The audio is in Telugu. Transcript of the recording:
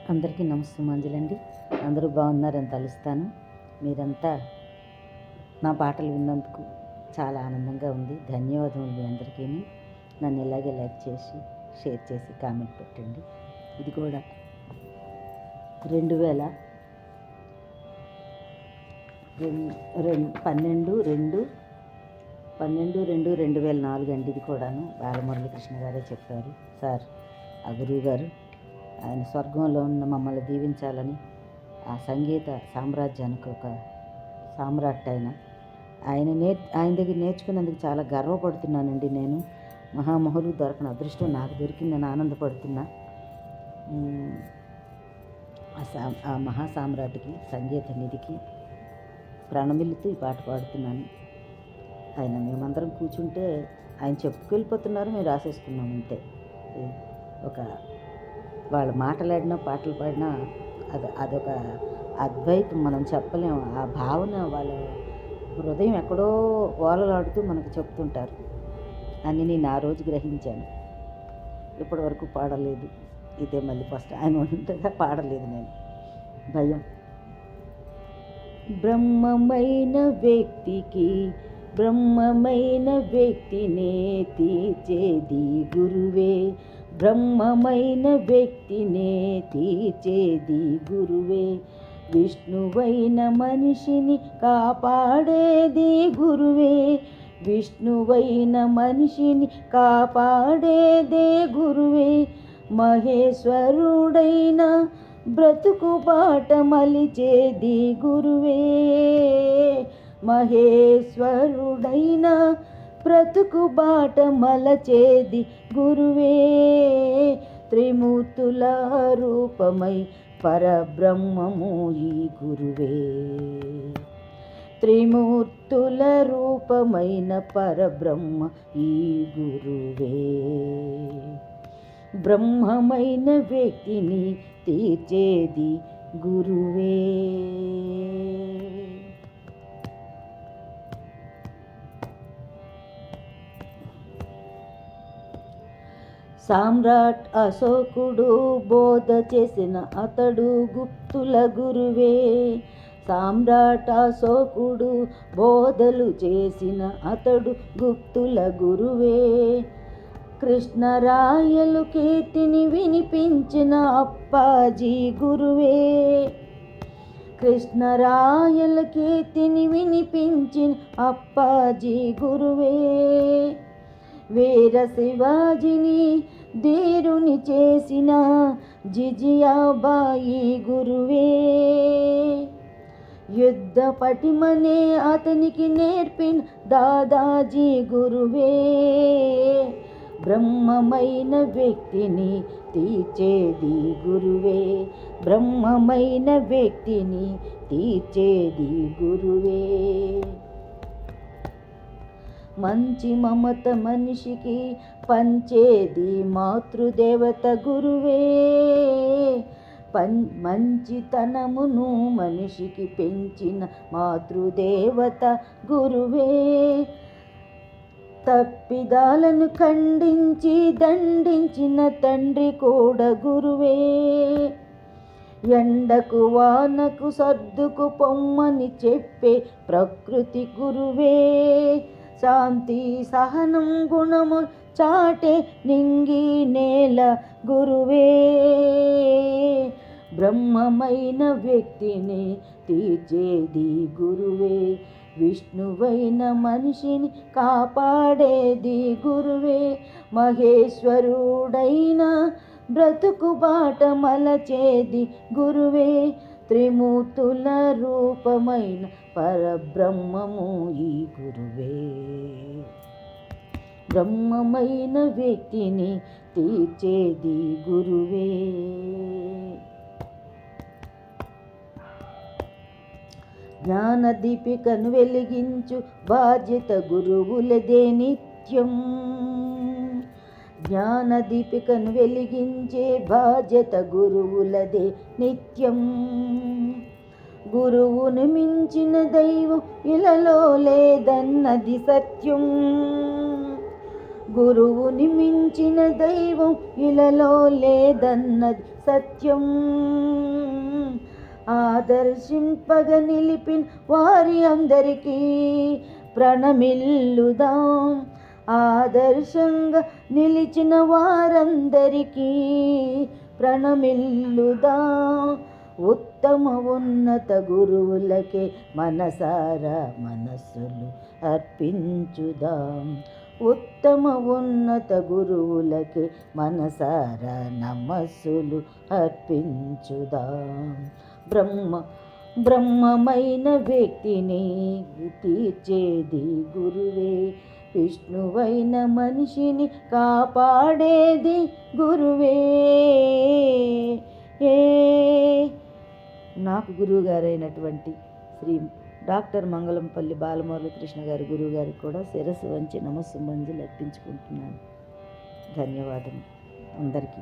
అందరికీ నమస్సుమాంజలండి. అందరూ బాగున్నారని తలుస్తాను. మీరంతా నా పాటలు విన్నందుకు చాలా ఆనందంగా ఉంది. ధన్యవాదములు మీ అందరికీ. నన్ను ఇలాగే లైక్ చేసి షేర్ చేసి కామెంట్ పెట్టండి. ఇది కూడా 12/12/2004 అండి. ఇది కూడాను బాలమురళీకృష్ణ గారే చెప్పారు. సార్ ఆ గురువు గారు ఆయన స్వర్గంలో ఉన్న మమ్మల్ని దీవించాలని ఆ సంగీత సామ్రాజ్యానికి ఒక సామ్రాట్ ఆయన దగ్గర నేర్చుకున్నందుకు చాలా గర్వపడుతున్నానండి. నేను మహామహులు దొరకని అదృష్టం నాకు దొరికిందని ఆనందపడుతున్నా. ఆ మహాసామ్రాట్కి సంగీత నిధికి ప్రణమిల్లుతూ ఈ పాట పాడుతున్నాను. మేమందరం కూర్చుంటే ఆయన చెప్పుకెళ్ళిపోతున్నారు, మేము రాసేసుకున్నాం అంతే. ఒక వాళ్ళు మాట్లాడినా పాటలు పాడినా అదొక అద్వైతం, మనం చెప్పలేము. ఆ భావన వాళ్ళ హృదయం ఎక్కడో ఓలలాడుతూ మనకు చెప్తుంటారు అని నేను ఆ రోజు గ్రహించాను. ఇప్పటి వరకు పాడలేదు, ఇదే మళ్ళీ ఫస్ట్. ఆయన ఉంటుందా పాడలేదు నేను, భయం. బ్రహ్మమైన వ్యక్తినే తీర్చేది గురువే. బ్రహ్మమైన వ్యక్తినే తీర్చేది గురువే. విష్ణువైన మనిషిని కాపాడేది గురువే. విష్ణువైన మనిషిని కాపాడేదే గురువే. మహేశ్వరుడైన బ్రతుకు బాట మలిచేది గురువే. మహేశ్వరుడైన బ్రతుకు బాట మలచేది గురువే. త్రిమూర్తుల రూపమై పరబ్రహ్మము ఈ గురువే. త్రిమూర్తుల రూపమైన పరబ్రహ్మ ఈ గురువే. బ్రహ్మమైన వ్యక్తిని తీర్చేది గురువే. సామ్రాట్ అశోకుడు బోధ చేసిన అతడు గుప్తుల గురువే. సామ్రాట్ అశోకుడు బోధలు చేసిన అతడు గుప్తుల గురువే. కృష్ణరాయలు కీర్తిని వినిపించిన అప్పాజీ గురువే. కృష్ణరాయల కీర్తిని వినిపించిన అప్పాజీ గురువే. వీర శివాజిని ధీరుని చేసిన జిజియాబాయి గురువే. యుద్ధ పటిమనే అతనికి నేర్పిన దాదాజీ గురువే. బ్రహ్మమైన వ్యక్తిని తీర్చేది గురువే. బ్రహ్మమైన వ్యక్తిని తీర్చేది గురువే. మంచి మమత మనిషికి పంచేది మాతృదేవత గురువే. మంచితనమును మనిషికి పెంచిన మాతృదేవత గురువే. తప్పిదాలను ఖండించి దండించిన తండ్రి కూడా గురువే. ఎండకు వానకు సర్దుకు పొమ్మని చెప్పే ప్రకృతి గురువే. శాంతి సహనం గుణము చాటే నింగి నేల గురువే. బ్రహ్మమైన వ్యక్తిని తీర్చేది గురువే. విష్ణువైన మనిషిని కాపాడేది గురువే. మహేశ్వరుడైన బ్రతుకు బాట మలచేది గురువే. త్రిమూర్తుల రూపమైన పరబ్రహ్మము ఈ గురువే. బ్రహ్మమైన వ్యక్తిని తీర్చేది గురువే. జ్ఞాన దీపికను వెలిగించు బాధ్యత గురువులదే నిత్యం. జ్ఞాన దీపికను వెలిగించే బాధ్యత గురువులదే నిత్యం. గురువును మించిన దైవం ఇలలో లేదన్నది సత్యం. గురువుని మించిన దైవం ఇలలో లేదన్నది సత్యం ఆదర్శింపగ నిలిపిన వారి అందరికీ ప్రణమిల్లుదాం. ఆదర్శంగా నిలిచిన వారందరికీ ప్రణమిల్లుదాం. ఉత్తమ ఉన్నత గురువులకే మనసారా మనస్సులు అర్పించుదాం. ఉత్తమ ఉన్నత గురువులకే మనసారా నమస్సులు అర్పించుదాం. బ్రహ్మమైన వ్యక్తిని తీర్చేది గురువే. విష్ణువైన మనిషిని కాపాడేది గురువే. నాకు గురువుగారైనటువంటి శ్రీ డాక్టర్ మంగళంపల్లి బాలమురళీకృష్ణ గారి గురువుగారికి కూడా శిరస్సు వంచి నమస్సుమంజులు అర్పించుకుంటున్నాను. ధన్యవాదం అందరికీ.